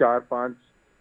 4-5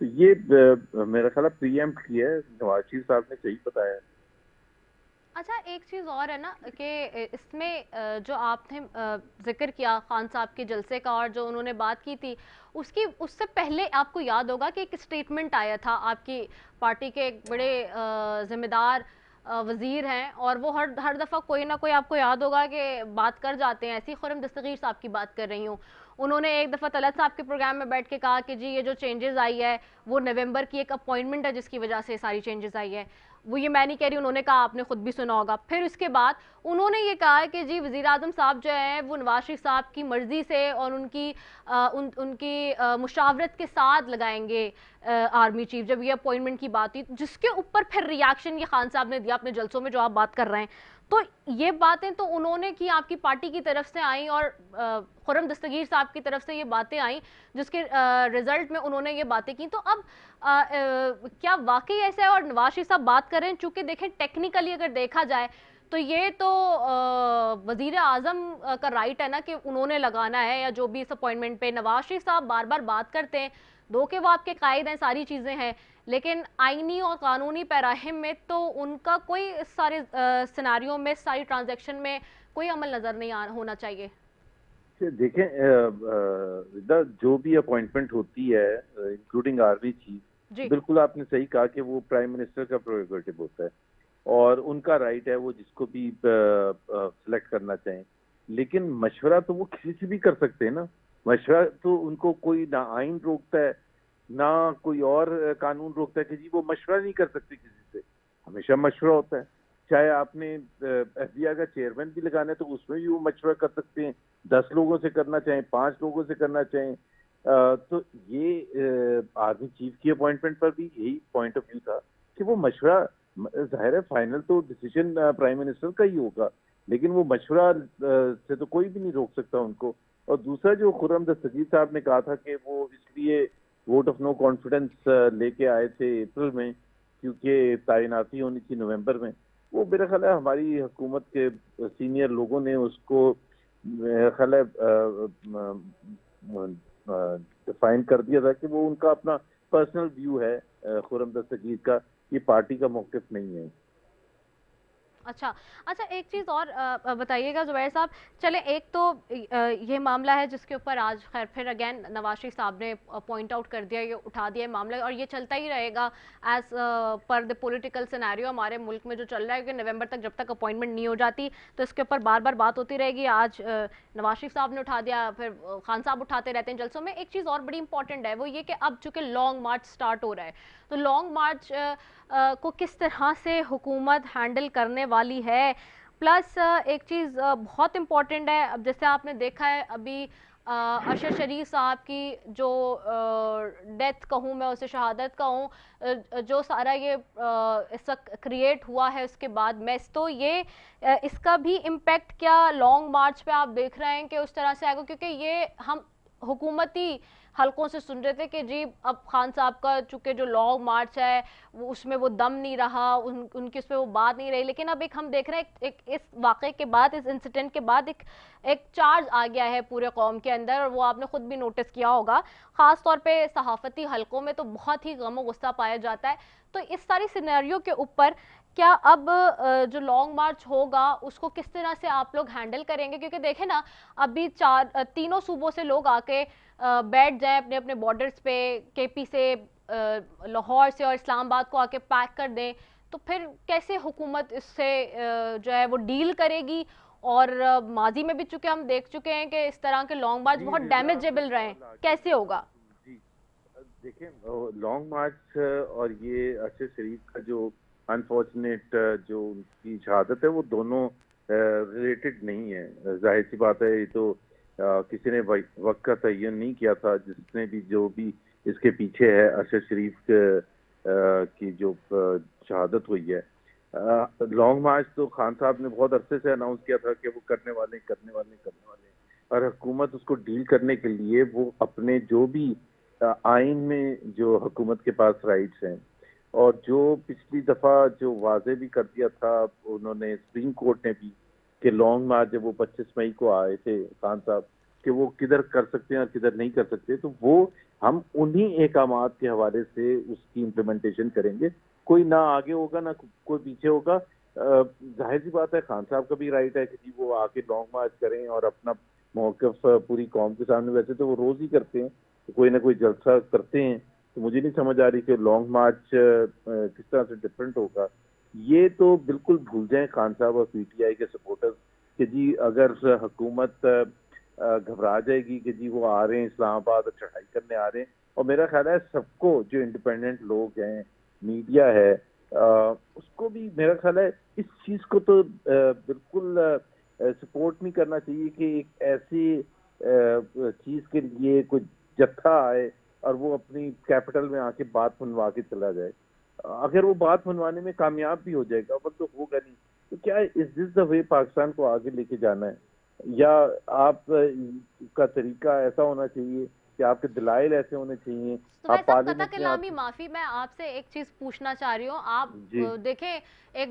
تو یہ میرا خیال ہے پری ایمپٹ کیا ہے نواز شریف صاحب نے، صحیح بتایا ہے. اچھا ایک چیز اور ہے نا کہ اس میں جو آپ نے ذکر کیا خان صاحب کے جلسے کا اور جو انہوں نے بات کی تھی اس سے پہلے آپ کو یاد ہوگا کہ ایک اسٹیٹمنٹ آیا تھا آپ کی پارٹی کے ایک بڑے ذمہ دار وزیر ہیں اور وہ ہر دفعہ کوئی نہ کوئی آپ کو یاد ہوگا کہ بات کر جاتے ہیں. ایسی خرم دستگیر صاحب کی بات کر رہی ہوں. انہوں نے ایک دفعہ طلعت صاحب کے پروگرام میں بیٹھ کے کہا کہ جی یہ جو چینجز آئی ہے وہ نومبر کی ایک اپوائنٹمنٹ ہے جس کی وجہ سے ساری چینجز آئی ہے. وہ یہ میں نہیں کہہ رہی، انہوں نے کہا، آپ نے خود بھی سنا ہوگا. پھر اس کے بعد انہوں نے یہ کہا ہے کہ جی وزیر اعظم صاحب جو ہیں وہ نواز شریف صاحب کی مرضی سے اور ان کی مشاورت کے ساتھ لگائیں گے آرمی چیف. جب یہ اپوائنٹمنٹ کی بات ہوئی جس کے اوپر پھر ریاکشن یہ خان صاحب نے دیا اپنے جلسوں میں جو آپ بات کر رہے ہیں، تو یہ باتیں تو انہوں نے کی آپ کی پارٹی کی طرف سے آئیں اور خرم دستگیر صاحب کی طرف سے یہ باتیں آئیں جس کے رزلٹ میں انہوں نے یہ باتیں کی. تو اب کیا واقعی ایسا ہے؟ اور نواز شریف صاحب بات کر رہے ہیں، چونکہ دیکھیں ٹیکنیکلی اگر دیکھا جائے تو یہ تو وزیر اعظم کا رائٹ ہے نا کہ انہوں نے لگانا ہے یا جو بھی اس اپوائنٹمنٹ پہ. نواز شریف صاحب بار بار بات کرتے ہیں، دو کہ وہ آپ کے قائد ہیں، ساری چیزیں ہیں، لیکن آئینی اور قانونی پیراہم میں تو ان کا کوئی اس سارے سیناریوں میں، ساری ٹرانزیکشن میں کوئی عمل نظر نہیں ہونا چاہیے. دیکھیں جو بھی اپوائنٹمنٹ ہوتی ہے انکلوڈنگ آرمی چیف، بالکل آپ نے صحیح کہا کہ وہ پرائم منسٹر کا پریروگیٹو ہوتا ہے اور ان کا رائٹ ہے وہ جس کو بھی سلیکٹ کرنا چاہیں. لیکن مشورہ تو وہ کسی سے بھی کر سکتے ہیں نا. مشورہ تو ان کو کوئی نہ آئین روکتا ہے نہ کوئی اور قانون روکتا ہے کہ جی وہ مشورہ نہیں کر سکتے کسی سے. ہمیشہ مشورہ ہوتا ہے. چاہے آپ نے ایف بی آئی کا چیئرمین بھی لگانا ہے تو اس میں بھی وہ مشورہ کر سکتے ہیں، 10 لوگوں سے کرنا چاہیں، 5 لوگوں سے کرنا چاہیں. تو یہ آرمی چیف کی اپوائنٹمنٹ پر بھی یہی پوائنٹ آف ویو تھا کہ وہ مشورہ، ظاہر ہے فائنل تو ڈیسیجن پرائم منسٹر کا ہی ہوگا، لیکن وہ مشورہ سے تو کوئی بھی نہیں روک سکتا ان کو. اور دوسرا جو خرم دستگیر صاحب نے کہا تھا کہ وہ اس لیے ووٹ آف نو کانفیڈنس لے کے آئے تھے اپریل میں کیونکہ تعیناتی ہونی تھی نومبر میں، وہ میرا خیال ہے ہماری حکومت کے سینئر لوگوں نے اس کو میرا خیال ہے ڈیفائن کر دیا تھا کہ وہ ان کا اپنا پرسنل ویو ہے خرم دستگیر کا، یہ پارٹی کا موقف نہیں ہے. اچھا ایک چیز اور بتائیے گا زبیر صاحب. چلے ایک تو یہ معاملہ ہے جس کے اوپر آج خیر پھر اگین نواز شریف صاحب نے پوائنٹ آؤٹ کر دیا، یہ اٹھا دیا معاملہ، اور یہ چلتا ہی رہے گا as per the political scenario ہمارے ملک میں جو چل رہا ہے کہ نومبر تک جب تک اپوائنٹمنٹ نہیں ہو جاتی تو اس کے اوپر بار بار بات ہوتی رہے گی. آج نواز شریف صاحب نے اٹھا دیا، پھر خان صاحب اٹھاتے رہتے ہیں جلسوں میں. ایک چیز اور بڑی امپورٹنٹ ہے وہ یہ کہ اب چونکہ لانگ مارچ سٹارٹ ہو رہا ہے تو لانگ مارچ کو کس طرح سے حکومت ہینڈل کرنے والی ہے. پلس ایک چیز بہت امپورٹنٹ ہے، اب جیسے آپ نے دیکھا ہے ابھی ارشد شریف صاحب کی جو ڈیتھ کہوں میں اسے شہادت کہوں، جو سارا یہ اس وقت کریٹ ہوا ہے اس کے بعد میس، تو یہ اس کا بھی امپیکٹ کیا لانگ مارچ پہ آپ دیکھ رہے ہیں کہ اس طرح سے آئے گا؟ کیونکہ یہ ہم حکومتی حلقوں سے سن رہے تھے کہ جی اب خان صاحب کا چونکہ جو لانگ مارچ ہے اس میں وہ دم نہیں رہا، ان کی اس پہ وہ بات نہیں رہی. لیکن اب ایک ہم دیکھ رہے ہیں اس واقعے کے بعد، اس انسیڈنٹ کے بعد ایک چارج آ گیا ہے پورے قوم کے اندر، اور وہ آپ نے خود بھی نوٹس کیا ہوگا. خاص طور پہ صحافتی حلقوں میں تو بہت ہی غم و غصہ پایا جاتا ہے. تو اس ساری سینیریو کے اوپر کیا اب جو لانگ مارچ ہوگا اس کو کس طرح سے آپ لوگ ہینڈل کریں گے؟ کیونکہ دیکھیں نا ابھی تینوں صوبوں سے لوگ آ کے بیٹھ جائیں اپنے اپنے بارڈرز پہ، کے پی سے، لاہور سے اور اسلام آباد کو آ کے پیک کر دیں، تو پھر کیسے حکومت اس سے جو ہے وہ ڈیل کرے گی؟ اور ماضی میں بھی چونکہ ہم دیکھ چکے ہیں کہ اس طرح کے لانگ مارچ بہت ڈیمیجیبل رہے ہیں، کیسے ہوگا؟ جی دیکھیں لانگ مارچ اور یہ ارشد شریف کا جو انفارچونیٹ جو ان کی شہادت ہے وہ دونوں ریلیٹڈ نہیں ہے. ظاہر سی بات ہے، یہ تو کسی نے وقت کا تعین نہیں کیا تھا. جس نے بھی جو بھی اس کے پیچھے ہے ارشد شریف کی جو شہادت ہوئی ہے. لانگ مارچ تو خان صاحب نے بہت عرصے سے اناؤنس کیا تھا کہ وہ کرنے والے اور حکومت اس کو ڈیل کرنے کے لیے وہ اپنے جو بھی آئین میں جو حکومت کے پاس رائٹس ہیں اور جو پچھلی دفعہ جو واضح بھی کر دیا تھا انہوں نے سپریم کورٹ نے بھی کہ لانگ مارچ جب وہ 25 مئی کو آئے تھے خان صاحب کہ وہ کدھر کر سکتے ہیں اور کدھر نہیں کر سکتے. تو وہ ہم انہی احکامات کے حوالے سے اس کی امپلیمنٹیشن کریں گے. کوئی نہ آگے ہوگا نہ کوئی پیچھے ہوگا. ظاہر سی بات ہے خان صاحب کا بھی رائٹ ہے کہ جی وہ آ کے لانگ مارچ کریں اور اپنا موقف پوری قوم کے سامنے. ویسے تو وہ روز ہی کرتے ہیں, کوئی نہ کوئی جلسہ کرتے ہیں. تو مجھے نہیں سمجھ آ رہی کہ لانگ مارچ کس طرح سے ڈفرینٹ ہوگا. یہ تو بالکل بھول جائیں خان صاحب اور پی ٹی آئی کے سپورٹرز کہ جی اگر حکومت گھبرا جائے گی کہ جی وہ آ رہے ہیں اسلام آباد اور چڑھائی کرنے آ رہے ہیں. اور میرا خیال ہے سب کو, جو انڈیپینڈنٹ لوگ ہیں, میڈیا ہے, اس کو بھی میرا خیال ہے اس چیز کو تو بالکل سپورٹ نہیں کرنا چاہیے کہ ایک ایسی چیز کے لیے کوئی جتھا آئے اور وہ اپنی کیپٹل میں آ کے بات منوا کے چلا جائے. اگر وہ بات منوانے میں کامیاب بھی ہو جائے گا وہ تو ہوگا نہیں. تو کیا از دس دا وے پاکستان کو آگے لے کے جانا ہے, یا آپ کا طریقہ ایسا ہونا چاہیے کہ آپ کے دلائل ایسے ہونے چاہیے. تو میں قطع کلامی معافی, میں آپ سے ایک چیز پوچھنا چاہ رہی ہوں. آپ دیکھیں ایک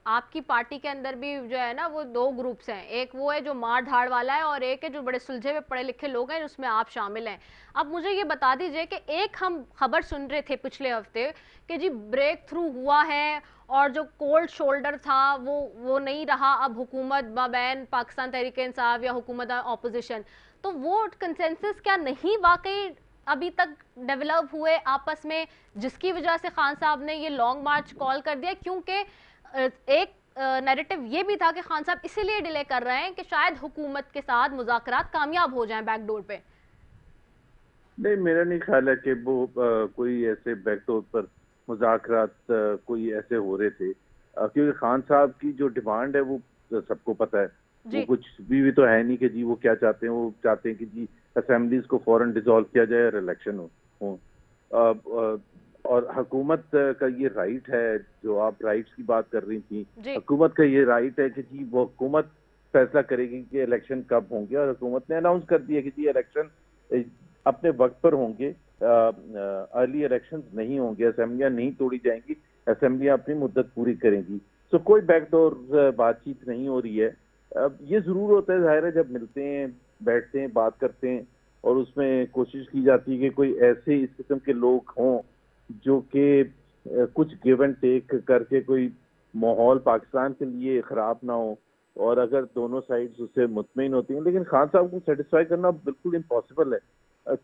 آپ کی پارٹی کے اندر بھی جو ہے نا وہ دو گروپس ہیں, ایک وہ ہے جو مار دھاڑ والا ہے اور ایک ہے جو بڑے سلجھے ہوئے پڑھے لکھے لوگ ہیں, اس میں آپ شامل ہیں. اب مجھے یہ بتا دیجئے کہ ایک ہم خبر سن رہے تھے پچھلے ہفتے کہ جی بریک تھرو ہوا ہے اور جو کولڈ شولڈر تھا وہ نہیں رہا اب حکومت مابین پاکستان تحریک انصاف یا حکومت اپوزیشن. تو وہ کنسنسس کیا نہیں واقعی ابھی تک ڈیولپ ہوئے آپس میں, جس کی وجہ سے خان صاحب نے یہ لانگ مارچ کال کر دیا؟ کیونکہ ایک نیریٹو یہ بھی تھا کہ خان صاحب اسی لیے ڈیلے کر رہے ہیں کہ شاید حکومت کے ساتھ مذاکرات کامیاب ہو جائیں بیک ڈور پہ. نہیں, میرا نہیں خیال ہے کہ وہ کوئی ایسے بیک ڈور پر مذاکرات کوئی ایسے ہو رہے تھے, کیونکہ خان صاحب کی جو ڈیمانڈ ہے وہ سب کو پتہ ہے. وہ کچھ بھی تو ہے نہیں کہ جی وہ کیا چاہتے ہیں. وہ چاہتے ہیں کہ جی اسمبلیز کو فوراً ڈیزالو کیا جائے اور الیکشن ہو. اور حکومت کا یہ رائٹ ہے, جو آپ رائٹس کی بات کر رہی تھیں, حکومت کا یہ رائٹ ہے کہ جی وہ حکومت فیصلہ کرے گی کہ الیکشن کب ہوں گے. اور حکومت نے اناؤنس کر دیا کہ جی الیکشن اپنے وقت پر ہوں گے, ارلی الیکشن نہیں ہوں گے, اسمبلیاں نہیں توڑی جائیں گی, اسمبلیاں اپنی مدت پوری کریں گی. تو کوئی بیک ڈور بات چیت نہیں ہو رہی ہے. یہ ضرور ہوتا ہے, ظاہر ہے, جب ملتے ہیں, بیٹھتے ہیں, بات کرتے ہیں اور اس میں کوشش کی جاتی ہے کہ کوئی ایسے اس قسم کے لوگ ہوں جو کہ کچھ گیو اینڈ ٹیک کر کے کوئی ماحول پاکستان کے لیے خراب نہ ہو, اور اگر دونوں سائڈز اس سے مطمئن ہوتی ہیں. لیکن خان صاحب کو سیٹسفائی کرنا بالکل امپاسبل ہے,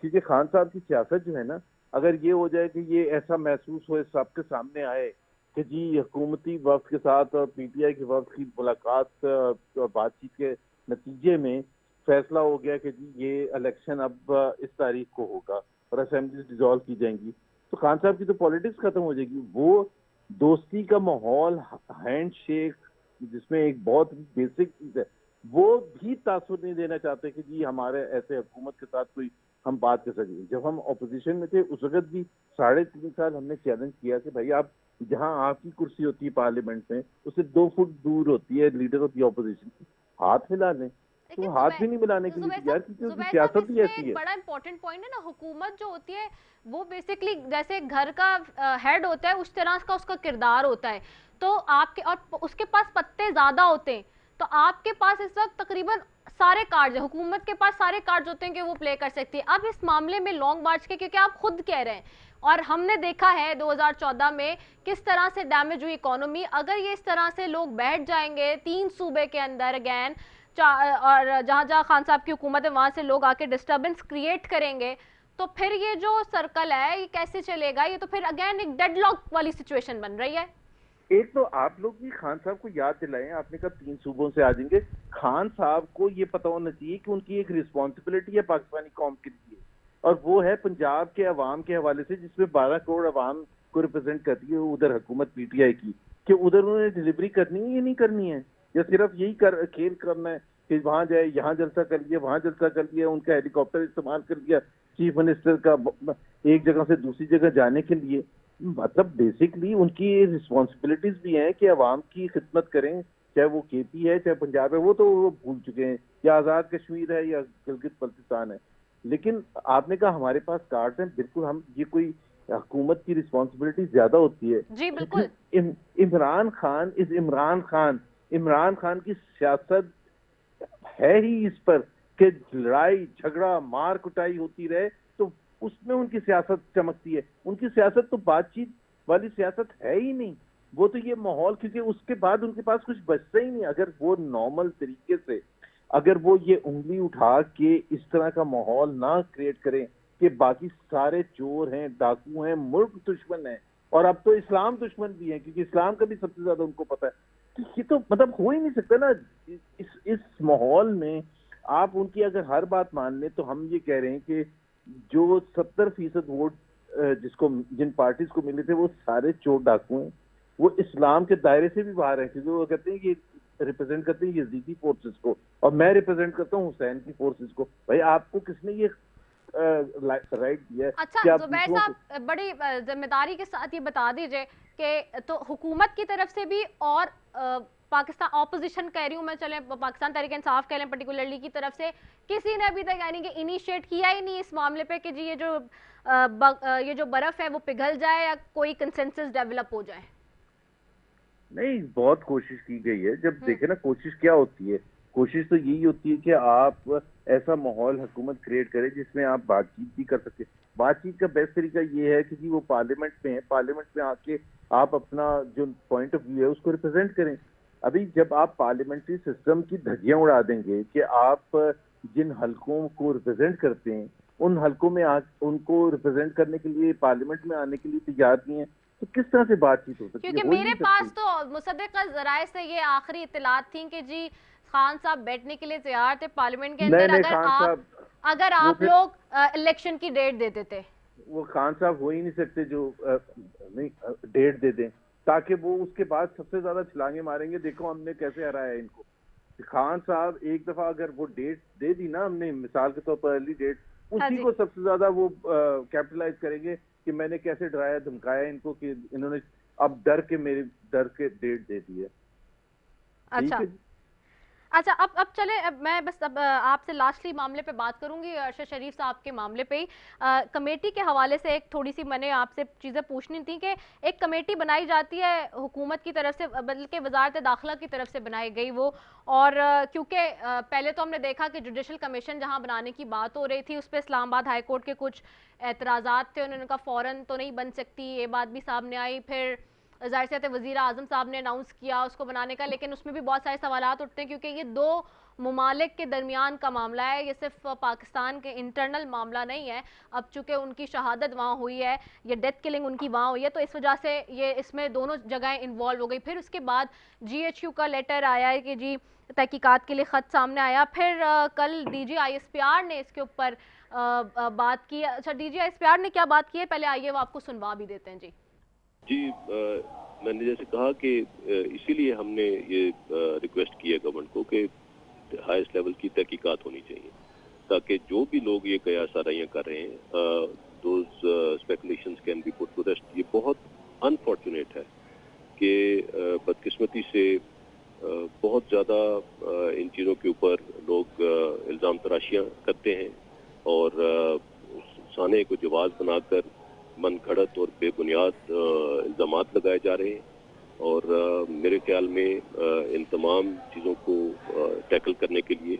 کیونکہ خان صاحب کی سیاست جو ہے نا, اگر یہ ہو جائے کہ یہ ایسا محسوس ہو سب کے سامنے آئے کہ جی حکومتی وفد کے ساتھ اور پی ٹی آئی کے وفد کی ملاقات اور بات چیت کے نتیجے میں فیصلہ ہو گیا کہ جی یہ الیکشن اب اس تاریخ کو ہوگا اور اسمبلی ڈیزالو کی جائیں گی, تو خان صاحب کی تو پالیٹکس ختم ہو جائے گی. وہ دوستی کا ماحول, ہینڈ شیک, جس میں ایک بہت بیسک چیز ہے, وہ بھی تاثر نہیں دینا چاہتے کہ جی ہمارے ایسے حکومت کے ساتھ کوئی ہم بات کر سکیں. جب ہم اپوزیشن میں تھے اس وقت بھی 3.5 سال ہم نے چیلنج کیا کہ بھائی آپ جہاں آپ کی کرسی ہوتی ہے پارلیمنٹ میں اس سے 2 فٹ دور ہوتی ہے لیڈر آف دی اپوزیشن کی, ہاتھ ملا لیں. تو ہاتھ بھی نہیں ملانے کے لیے تیار, کیونکہ سیاست ہی ایسی ہے. بڑا امپورٹنٹ پوائنٹ ہے نا, حکومت جو ہوتی ہے وہ بیسکلی جیسے گھر کا ہیڈ ہوتا ہے اس طرح کا اس کا کردار ہوتا ہے. تو آپ کے, اور اس کے پاس پتے زیادہ ہوتے ہیں, تو آپ کے پاس اس وقت تقریباً سارے کارڈ ہیں, حکومت کے پاس سارے کارڈ ہوتے ہیں کہ وہ پلے کر سکتی ہے. اب اس معاملے میں لانگ مارچ کے, کیونکہ آپ خود کہہ رہے ہیں اور ہم نے دیکھا ہے 2014 میں کس طرح سے ڈیمیج ہوئی اکانومی, اگر یہ اس طرح سے لوگ بیٹھ جائیں گے 3 صوبے کے اندر اگین, اور جہاں جہاں خان صاحب کی حکومت ہے وہاں سے لوگ آ کے ڈسٹربنس کریٹ کریں گے, تو پھر یہ جو سرکل ہے یہ کیسے چلے گا؟ یہ تو پھر اگین ایک ڈیڈ لاک والی سچویشن بن رہی ہے. ایک تو آپ لوگ بھی خان صاحب کو یاد دلائیں, آپ نے کہا 3 صوبوں سے آ جائیں گے. خان صاحب کو یہ پتہ ہونا چاہیے کہ ان کی ایک رسپانسبلٹی ہے پاکستانی قوم کے لیے, اور وہ ہے پنجاب کے عوام کے حوالے سے, جس میں 12 کروڑ عوام کو ریپرزینٹ کرتی ہے ادھر حکومت پی ٹی آئی کی, کہ ادھر انہوں نے ڈیلیوری کرنی ہے یا نہیں کرنی ہے, یا صرف یہی کھیل کرنا ہے کہ وہاں جائے, یہاں جلسہ کر لیا, وہاں جلسہ کر لیا, ان کا ہیلی کاپٹر استعمال کر لیا چیف منسٹر کا ایک جگہ سے دوسری جگہ جانے کے لیے. مطلب بیسکلی ان کی رسپانسبلٹیز بھی ہیں کہ عوام کی خدمت کریں, چاہے وہ کے پی ہے چاہے پنجاب ہے, وہ تو وہ بھول چکے ہیں, یا آزاد کشمیر ہے یا گلگت بلتستان ہے. لیکن آپ نے کہا ہمارے پاس کارڈ ہیں, بالکل ہم, یہ کوئی حکومت کی رسپانسبلٹی زیادہ ہوتی ہے. جی بالکل. عمران خان کی سیاست ہے ہی اس پر کہ لڑائی جھگڑا مار کٹائی ہوتی رہے تو اس میں ان کی سیاست چمکتی ہے. ان کی سیاست تو بات چیت والی سیاست ہے ہی نہیں. وہ تو یہ ماحول, کیونکہ اس کے بعد ان کے پاس کچھ بچتا ہی نہیں. اگر وہ نارمل طریقے سے اگر وہ یہ انگلی اٹھا کے اس طرح کا ماحول نہ کریٹ کریں کہ باقی سارے چور ہیں, ڈاکو ہیں, ملک دشمن ہیں, اور اب تو اسلام دشمن بھی ہیں, کیونکہ اسلام کا بھی سب سے زیادہ ان کو پتہ ہے, تو یہ تو مطلب ہو ہی نہیں سکتا نا. اس ماحول میں آپ ان کی اگر ہر بات مان لیں تو ہم یہ کہہ رہے ہیں کہ جو 70% ووٹ جن پارٹیز کو ملے تھے وہ سارے چور ڈاکو ہیں. وہ اسلام کے دائرے سے بھی باہر ہیں, کیونکہ وہ کہتے ہیں کہ ریپرزینٹ کرتے ہیں یزیدی فورسز کو, اور میں ریپرزینٹ کرتا ہوں حسین کی فورسز کو. بھائی آپ کو کس نے یہ رائٹ دیا ہے؟ اچھا زبیر صاحب, بڑی ذمہ داری کے ساتھ یہ بتا دیجئے کہ تو حکومت کی طرف سے بھی اور پاکستان اپوزیشن کہہ رہی ہوں میں, چلیں پاکستان تحریک انصاف کہہ لیں پرٹیکولرلی, کی طرف سے کسی نے ابھی تک یعنی کہ انیشیٹ کیا ہی نہیں اس معاملے پہ کہ جی یہ جو برف ہے وہ پگھل جائے یا کوئی کنسنسس ڈیولپ ہو جائے؟ نہیں, بہت کوشش کی گئی ہے. جب دیکھیں نا کوشش کیا ہوتی ہے, کوشش تو یہی ہوتی ہے کہ آپ ایسا ماحول حکومت کریٹ کرے جس میں آپ بات چیت بھی کر سکیں. بات چیت کا بیسٹ طریقہ یہ ہے کہ جی وہ پارلیمنٹ میں ہے, پارلیمنٹ میں آ کے آپ اپنا جو پوائنٹ آف ویو ہے اس کو ریپرزینٹ کریں. ابھی جب آپ پارلیمنٹری سسٹم کی دھجیاں اڑا دیں گے کہ آپ جن حلقوں کو ریپرزینٹ کرتے ہیں ان حلقوں میں ان کو ریپرزینٹ کرنے کے لیے پارلیمنٹ میں آنے کے لیے تیار نہیں ہے, تو کس طرح سے بات چیت ہو سکتی ہے؟ کیونکہ میرے پاس تو مصدق ذرائع سے یہ آخری اطلاعات تھیں کہ جی خان صاحب بیٹھنے کے لیے تیار تھے پارلیمنٹ کے اندر اگر آپ لوگ الیکشن کی ڈیٹ دے دیتے. وہ خان صاحب ہو ہی نہیں سکتے جو ڈیٹ دے دیں, تاکہ وہ اس کے بعد سب سے زیادہ چھلانگیں ماریں گے. دیکھو ہم نے کیسے ہرایا ان کو. خان صاحب ایک دفعہ اگر وہ ڈیٹ دے دی نا ہم نے, مثال کے طور پر ارلی ڈیٹ, اسی کو سب سے زیادہ وہ کیپٹلائز کریں گے کہ میں نے کیسے ڈرایا دھمکایا ان کو کہ انہوں نے اب ڈر کے ڈیٹ دے دی ہے. اچھا اب چلے, میں بس اب آپ سے لاسٹلی معاملے پہ بات کروں گی, ارشد شریف صاحب کے معاملے پہ ہی. کمیٹی کے حوالے سے ایک تھوڑی سی میں نے آپ سے چیزیں پوچھنی تھی کہ ایک کمیٹی بنائی جاتی ہے حکومت کی طرف سے, بلکہ وزارت داخلہ کی طرف سے بنائی گئی وہ, اور کیونکہ پہلے تو ہم نے دیکھا کہ جوڈیشل کمیشن جہاں بنانے کی بات ہو رہی تھی اس پہ اسلام آباد ہائی کورٹ کے کچھ اعتراضات تھے, انہوں نے کہا فوراً تو نہیں بن سکتی, یہ بات بھی سامنے آئی. پھر ظاہر سی بات ہے وزیر اعظم صاحب نے اناؤنس کیا اس کو بنانے کا, لیکن اس میں بھی بہت سارے سوالات اٹھتے ہیں کیونکہ یہ دو ممالک کے درمیان کا معاملہ ہے, یہ صرف پاکستان کے انٹرنل معاملہ نہیں ہے. اب چونکہ ان کی شہادت وہاں ہوئی ہے, یہ ڈیتھ کلنگ ان کی وہاں ہوئی ہے, تو اس وجہ سے یہ اس میں دونوں جگہیں انوالو ہو گئی. پھر اس کے بعد جی ایچ یو کا لیٹر آیا ہے کہ جی تحقیقات کے لیے خط سامنے آیا. پھر کل D G I S P R نے اس کے اوپر بات کی. اچھا D G I S P R نے کیا بات کی ہے, پہلے آئیے وہ آپ کو سنوا بھی دیتے ہیں. جی میں نے جیسے کہا کہ اسی لیے ہم نے یہ ریکویسٹ کی ہے گورنمنٹ کو کہ ہائیسٹ لیول کی تحقیقات ہونی چاہیے, تاکہ جو بھی لوگ یہ قیاس آرائیاں کر رہے ہیں those speculations can be put to rest. یہ بہت انفارچونیٹ ہے کہ بدقسمتی سے بہت زیادہ ان چیزوں کے اوپر لوگ الزام تراشیاں کرتے ہیں اور سانے کو جواز بنا کر من گھڑت اور بے بنیاد الزامات لگائے جا رہے ہیں. اور میرے خیال میں ان تمام چیزوں کو ٹیکل کرنے کے لیے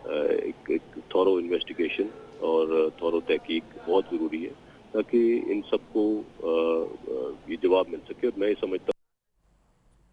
ایک تھورو انویسٹیگیشن اور تھورو تحقیق بہت ضروری ہے, تاکہ ان سب کو یہ جواب مل سکے. اور میں یہ سمجھتا ہوں.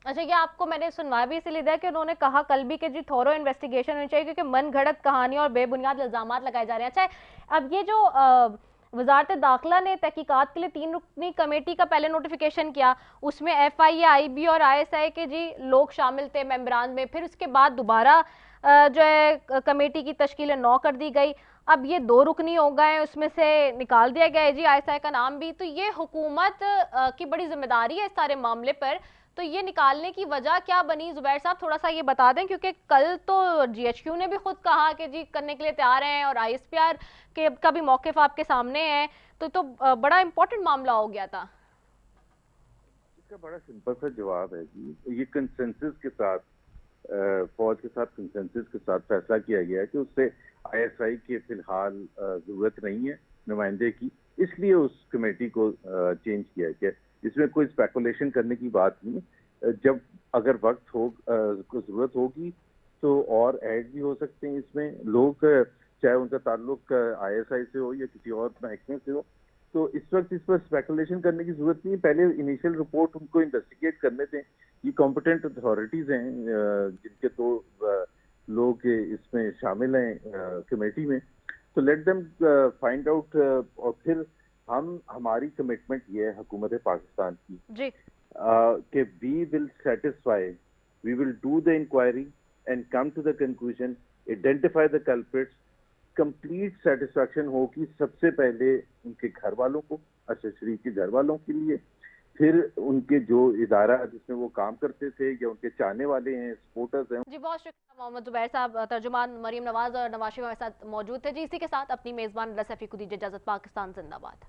اچھا یہ آپ کو میں نے سنوایا بھی اسی لیے دیا کہ انہوں نے کہا کل بھی کہ جی تھورو انویسٹیگیشن ہونی چاہیے کیونکہ من گھڑت کہانی اور بے بنیاد الزامات لگائے جا رہے ہیں. اچھا اب یہ جو وزارت داخلہ نے تحقیقات کے لیے 3 رکنی کمیٹی کا پہلے نوٹیفیکیشن کیا, اس میں F I a, I be اور آئی ایس آئی کے جی لوگ شامل تھے ممبران میں. پھر اس کے بعد دوبارہ جو ہے کمیٹی کی تشکیل 9 کر دی گئی. اب یہ 2 رکنی ہو گئے ہیں, اس میں سے نکال دیا گیا ہے جی آئی ایس آئی کا نام بھی. تو یہ حکومت کی بڑی ذمہ داری ہے اس سارے معاملے پر, تو یہ نکالنے کی وجہ کیا بنی زبیر صاحب تھوڑا سا یہ بتا دیں, کیونکہ کل تو جی ایچ کیو نے بھی خود کہا کہ جی کرنے کے لیے تیار ہیں اور آئی ایس پی آر کا بھی موقف آپ کے سامنے ہے, تو بڑا امپورٹنٹ معاملہ ہو گیا تھا. اس کا بڑا سمپل سا جواب ہے جی, یہ کنسنسس کے ساتھ فوج کے ساتھ کنسنسس کے ساتھ فیصلہ کیا گیا ہے کہ اس سے آئی ایس آئی کی فی الحال ضرورت نہیں ہے نمائندے کی, اس لیے اس کمیٹی کو چینج کیا گیا. اس میں کوئی اسپیکولیشن کرنے کی بات نہیں. جب اگر وقت ضرورت ہوگی تو اور ایڈ بھی ہو سکتے ہیں اس میں. لوگ چاہے ان کا تعلق ISI سے ہو یا کسی اور محکمے سے ہو. تو اس وقت اس پر اسپیکولیشن کرنے کی ضرورت نہیں ہے. پہلے انیشیل رپورٹ ان کو انویسٹیگیٹ کرنے دیں. یہ کمپٹنٹ اتھارٹیز ہیں جن کے 2 لوگ اس میں شامل ہیں کمیٹی میں. تو لیٹ دیم فائنڈ آؤٹ. اور پھر ہماری کمٹمنٹ یہ ہے حکومت پاکستان کی جی کہ we will satisfy, we will do the inquiry and come to the conclusion, identify the culprits. Complete satisfaction ہوگی سب سے پہلے ان کے گھر والوں کو, ارشد شریف کے گھر والوں کے لیے, پھر ان کے جو ادارہ جس میں وہ کام کرتے تھے یا ان کے چاہنے والے ہیں, سپورٹرز ہیں. جی بہت شکریہ محمد زبیر صاحب. ترجمان مریم نواز اور نواز شریف ہمارے ساتھ موجود تھے. جی اسی کے ساتھ اپنی میزبان رضا سیفی کو دیجیے اجازت. پاکستان زندہ باد.